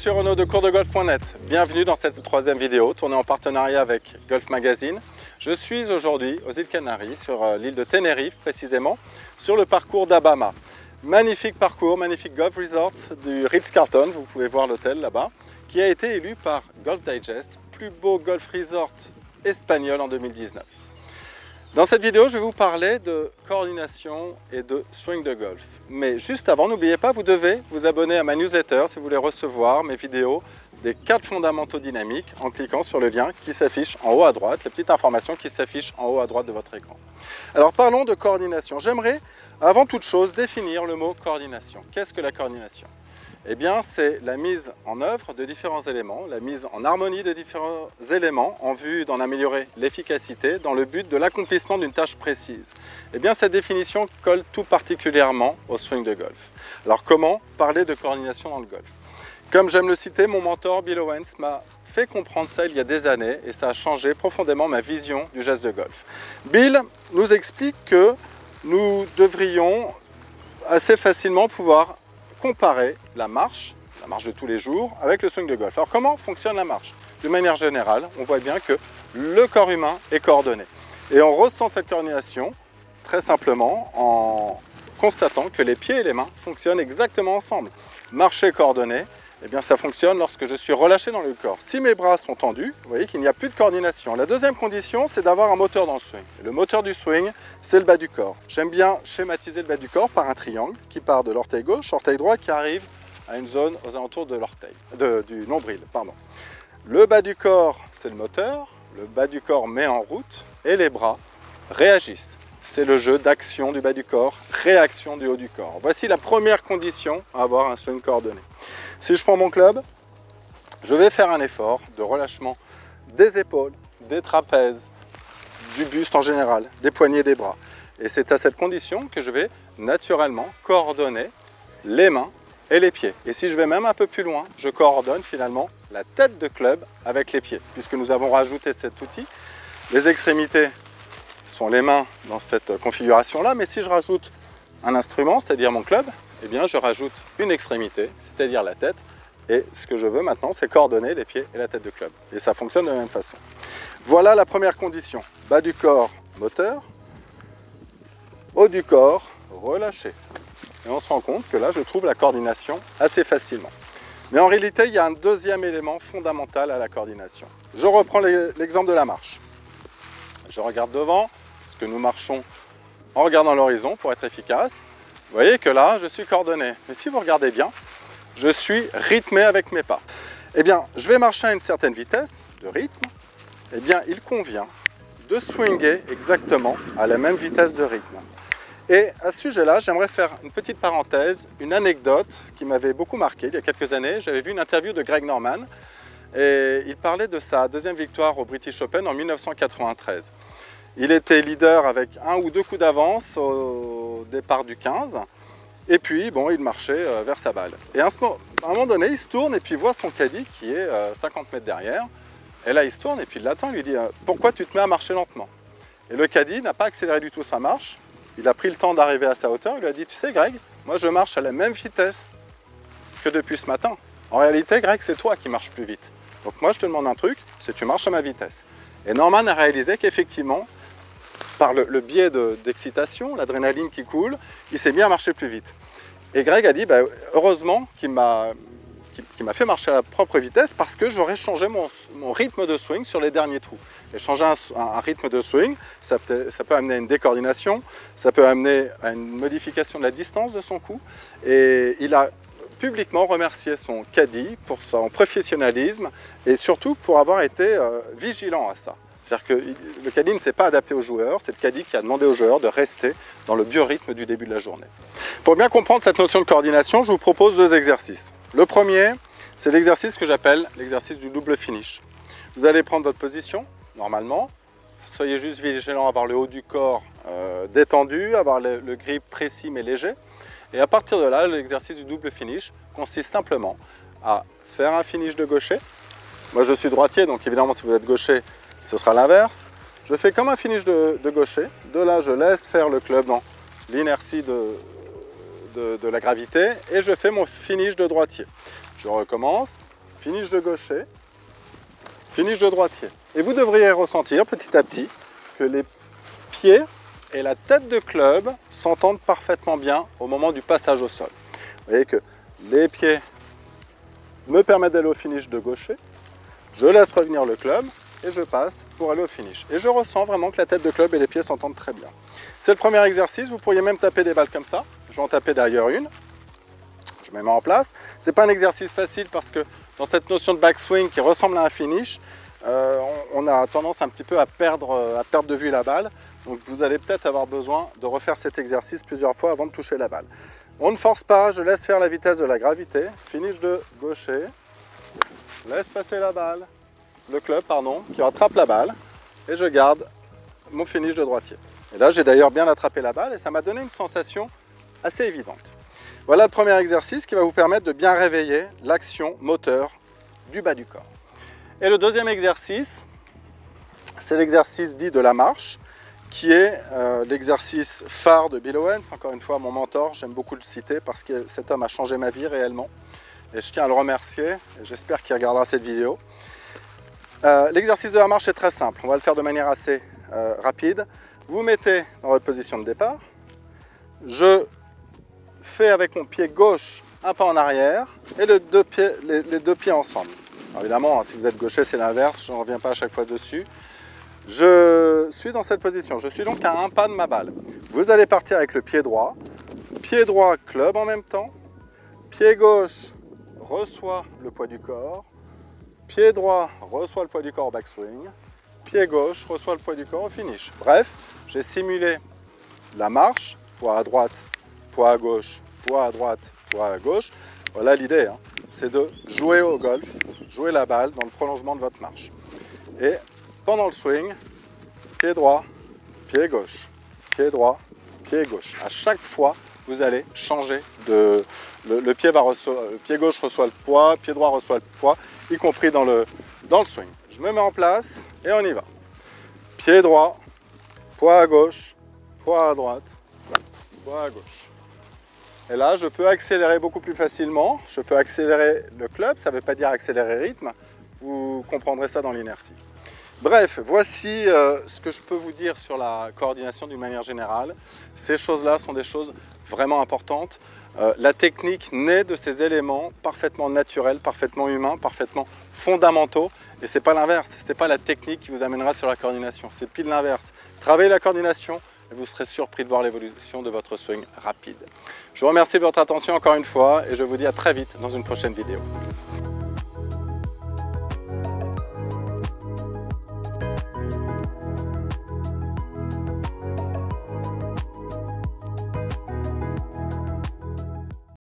suis Renaud de coursdegolf.net. Bienvenue dans cette troisième vidéo tournée en partenariat avec Golf Magazine. Je suis aujourd'hui aux îles Canaries, sur l'île de Tenerife précisément, sur le parcours d'Abama. Magnifique parcours, magnifique golf resort du Ritz-Carlton, vous pouvez voir l'hôtel là-bas, qui a été élu par Golf Digest, plus beau golf resort espagnol en 2019. Dans cette vidéo, je vais vous parler de coordination et de swing de golf. Mais juste avant, n'oubliez pas, vous devez vous abonner à ma newsletter si vous voulez recevoir mes vidéos des 4 fondamentaux dynamiques en cliquant sur le lien qui s'affiche en haut à droite, la petite information qui s'affiche en haut à droite de votre écran. Alors parlons de coordination. J'aimerais avant toute chose définir le mot coordination. Qu'est-ce que la coordination ? Eh bien, c'est la mise en œuvre de différents éléments, la mise en harmonie de différents éléments en vue d'en améliorer l'efficacité dans le but de l'accomplissement d'une tâche précise. Eh bien, cette définition colle tout particulièrement au swing de golf. Alors, comment parler de coordination dans le golf? Comme j'aime le citer, mon mentor Bill Owens m'a fait comprendre ça il y a des années et ça a changé profondément ma vision du geste de golf. Bill nous explique que nous devrions assez facilement pouvoir comparer la marche de tous les jours avec le swing de golf. Alors comment fonctionne la marche? De manière générale, on voit bien que le corps humain est coordonné. Et on ressent cette coordination très simplement en constatant que les pieds et les mains fonctionnent exactement ensemble. Marcher coordonné, eh bien ça fonctionne lorsque je suis relâché dans le corps. Si mes bras sont tendus, vous voyez qu'il n'y a plus de coordination. La deuxième condition, c'est d'avoir un moteur dans le swing. Et le moteur du swing, c'est le bas du corps. J'aime bien schématiser le bas du corps par un triangle qui part de l'orteil gauche, orteil droit qui arrive à une zone aux alentours de l'orteil, du nombril, pardon. Le bas du corps, c'est le moteur. Le bas du corps met en route et les bras réagissent. C'est le jeu d'action du bas du corps, réaction du haut du corps. Voici la première condition à avoir un swing coordonné. Si je prends mon club, je vais faire un effort de relâchement des épaules, des trapèzes, du buste en général, des poignets, des bras. Et c'est à cette condition que je vais naturellement coordonner les mains et les pieds. Et si je vais même un peu plus loin, je coordonne finalement la tête de club avec les pieds, puisque nous avons rajouté cet outil. Les extrémités sont les mains dans cette configuration-là, mais si je rajoute un instrument, c'est-à-dire mon club, eh bien je rajoute une extrémité, c'est-à-dire la tête, et ce que je veux maintenant, c'est coordonner les pieds et la tête de club. Et ça fonctionne de la même façon. Voilà la première condition. Bas du corps, moteur. Haut du corps, relâché. Et on se rend compte que là, je trouve la coordination assez facilement. Mais en réalité, il y a un deuxième élément fondamental à la coordination. Je reprends l'exemple de la marche. Je regarde devant, parce que nous marchons en regardant l'horizon pour être efficace. Vous voyez que là, je suis coordonné. Mais si vous regardez bien, je suis rythmé avec mes pas. Eh bien, je vais marcher à une certaine vitesse de rythme. Eh bien, il convient de swinger exactement à la même vitesse de rythme. Et à ce sujet-là, j'aimerais faire une petite parenthèse, une anecdote qui m'avait beaucoup marqué il y a quelques années. J'avais vu une interview de Greg Norman et il parlait de sa deuxième victoire au British Open en 1993. Il était leader avec 1 ou 2 coups d'avance au départ du 15. Et puis, bon, il marchait vers sa balle. Et à un moment donné, il se tourne et puis il voit son caddie qui est 50 mètres derrière. Et là, il se tourne et puis il l'attend, il lui dit « Pourquoi tu te mets à marcher lentement ?» Et le caddie n'a pas accéléré du tout sa marche. Il a pris le temps d'arriver à sa hauteur. Il lui a dit « Tu sais, Greg, moi je marche à la même vitesse que depuis ce matin. En réalité, Greg, c'est toi qui marches plus vite. Donc moi, je te demande un truc, c'est que tu marches à ma vitesse. » Et Norman a réalisé qu'effectivement, par le biais d'excitation, l'adrénaline qui coule, il s'est mis à marcher plus vite. Et Greg a dit, bah, heureusement qu'il m'a fait marcher à la propre vitesse parce que j'aurais changé mon rythme de swing sur les derniers trous. Et changer un rythme de swing, ça peut amener à une décoordination, ça peut amener à une modification de la distance de son coup. Et il a publiquement remercié son caddie pour son professionnalisme et surtout pour avoir été vigilant à ça. C'est-à-dire que le caddie ne s'est pas adapté aux joueurs, c'est le caddie qui a demandé aux joueurs de rester dans le biorhythme du début de la journée. Pour bien comprendre cette notion de coordination, je vous propose 2 exercices. Le premier, c'est l'exercice que j'appelle l'exercice du double finish. Vous allez prendre votre position, normalement. Soyez juste vigilant à avoir le haut du corps détendu, avoir le grip précis mais léger. Et à partir de là, l'exercice du double finish consiste simplement à faire un finish de gaucher. Moi, je suis droitier, donc évidemment, si vous êtes gaucher, ce sera l'inverse. Je fais comme un finish de gaucher. De là, je laisse faire le club dans l'inertie de la gravité et je fais mon finish de droitier. Je recommence, finish de gaucher, finish de droitier. Et vous devriez ressentir petit à petit que les pieds et la tête de club s'entendent parfaitement bien au moment du passage au sol. Vous voyez que les pieds me permettent d'aller au finish de gaucher, je laisse revenir le club et je passe pour aller au finish. Et je ressens vraiment que la tête de club et les pieds s'entendent très bien. C'est le premier exercice, vous pourriez même taper des balles comme ça. Je vais en taper d'ailleurs une. Je me mets en place. Ce n'est pas un exercice facile parce que dans cette notion de backswing qui ressemble à un finish, on a tendance un petit peu à perdre de vue la balle. Donc vous allez peut-être avoir besoin de refaire cet exercice plusieurs fois avant de toucher la balle. On ne force pas, je laisse faire la vitesse de la gravité. Finish de gaucher. Laisse passer la balle, le club pardon, qui rattrape la balle. Et je garde mon finish de droitier. Et là j'ai d'ailleurs bien attrapé la balle et ça m'a donné une sensation assez évidente. Voilà le premier exercice qui va vous permettre de bien réveiller l'action moteur du bas du corps. Et le deuxième exercice, c'est l'exercice dit de la marche, qui est l'exercice phare de Bill Owens. Encore une fois, mon mentor, j'aime beaucoup le citer parce que cet homme a changé ma vie réellement. Et je tiens à le remercier et j'espère qu'il regardera cette vidéo. L'exercice de la marche est très simple, on va le faire de manière assez rapide. Vous mettez dans votre position de départ, je fais avec mon pied gauche un pas en arrière et les deux pieds ensemble. Alors évidemment, si vous êtes gaucher, c'est l'inverse, je ne reviens pas à chaque fois dessus. Je suis dans cette position, je suis donc à un pas de ma balle. Vous allez partir avec le pied droit club en même temps, pied gauche reçoit le poids du corps, pied droit reçoit le poids du corps au backswing, pied gauche reçoit le poids du corps au finish. Bref, j'ai simulé la marche, poids à droite, poids à gauche, poids à droite, poids à gauche. Voilà l'idée, hein. C'est de jouer au golf, jouer la balle dans le prolongement de votre marche. Et pendant le swing, pied droit, pied gauche, pied droit, pied gauche. À chaque fois, vous allez changer de... Le pied gauche reçoit le poids, pied droit reçoit le poids, y compris dans le swing. Je me mets en place et on y va. Pied droit, poids à gauche, poids à droite, poids à gauche. Et là, je peux accélérer beaucoup plus facilement. Je peux accélérer le club, ça ne veut pas dire accélérer le rythme. Vous comprendrez ça dans l'inertie. Bref, voici ce que je peux vous dire sur la coordination d'une manière générale. Ces choses-là sont des choses vraiment importantes. La technique naît de ces éléments parfaitement naturels, parfaitement humains, parfaitement fondamentaux. Et ce n'est pas l'inverse, ce n'est pas la technique qui vous amènera sur la coordination, c'est pile l'inverse. Travaillez la coordination et vous serez surpris de voir l'évolution de votre swing rapide. Je vous remercie de votre attention encore une fois et je vous dis à très vite dans une prochaine vidéo.